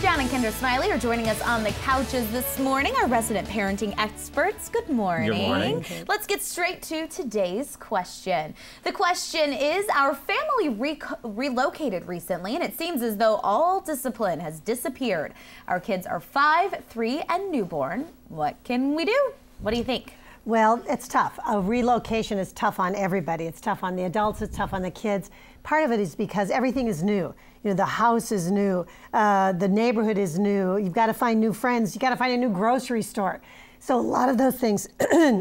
John and Kendra Smiley are joining us on the couches this morning, our resident parenting experts. Good morning. Good morning. Let's get straight to today's question. The question is, our family relocated recently, and it seems as though all discipline has disappeared. Our kids are 5, 3, and newborn. What can we do? What do you think? Well, it's tough. A relocation is tough on everybody. It's tough on the adults, it's tough on the kids. Part of it is because everything is new. You know, the house is new, the neighborhood is new, you've got to find new friends, you've got to find a new grocery store. So a lot of those things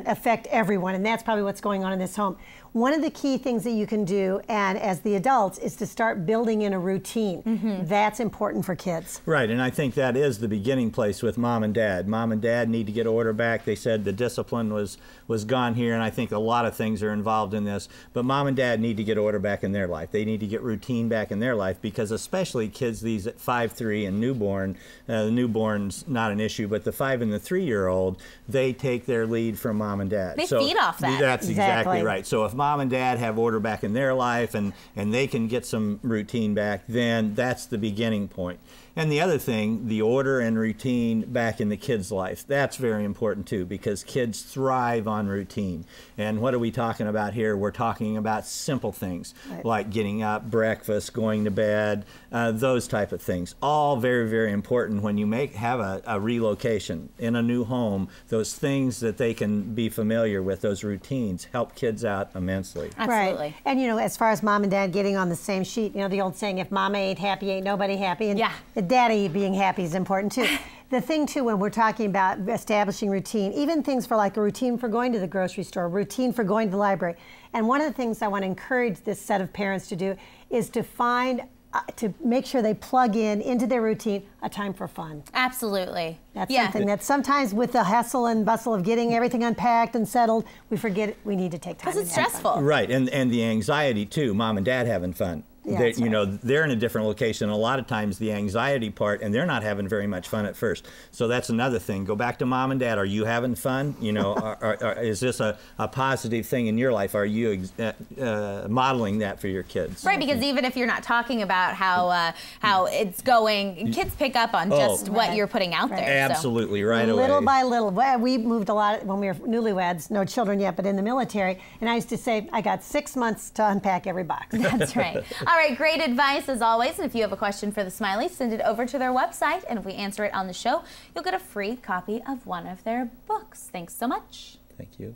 affect everyone, and that's probably what's going on in this home. One of the key things that you can do, and as the adults, is to start building in a routine. That's important for kids. Right, and I think that is the beginning place with mom and dad. Mom and dad need to get order back. They said the discipline was gone here, and I think a lot of things are involved in this. But mom and dad need to get order back in their life. They need to get routine back in their life, because especially kids these at 5, 3, and newborn, the newborn's not an issue, but the 5 and the 3-year-old, they take their lead from mom and dad. They feed off that. That's exactly right. So if mom and dad have order back in their life and they can get some routine back, then that's the beginning point. And the other thing, the order and routine back in the kids' life, that's very important too, because kids thrive on routine. And what are we talking about here? We're talking about simple things, like getting up, breakfast, going to bed, those type of things. All very, very important when you have a relocation in a new home. Those things that they can be familiar with, those routines, help kids out immensely. Absolutely. Right. And you know, as far as mom and dad getting on the same sheet, you know, the old saying, if mama ain't happy, ain't nobody happy. And yeah. Daddy being happy is important too. The thing too, when we're talking about establishing routine, even things for like a routine for going to the grocery store, routine for going to the library. And one of the things I want to encourage this set of parents to do is to find, to make sure they plug into their routine, a time for fun. Absolutely. That's something that sometimes with the hustle and bustle of getting everything unpacked and settled, we forget we need to take time. Because it's stressful. Right, and the anxiety too, mom and dad having fun. Yeah, you know, they're in a different location. A lot of times the anxiety part, and they're not having very much fun at first. So that's another thing. Go back to mom and dad. Are you having fun? You know, is this a positive thing in your life? Are you modeling that for your kids? Right, because even if you're not talking about how it's going, kids pick up on just what you're putting out there. Absolutely, so. Right away. Little by little. We moved a lot when we were newlyweds, no children yet, but in the military. And I used to say, I got 6 months to unpack every box. That's right. All right, great advice as always. And if you have a question for the Smileys, send it over to their website. And if we answer it on the show, you'll get a free copy of one of their books. Thanks so much. Thank you.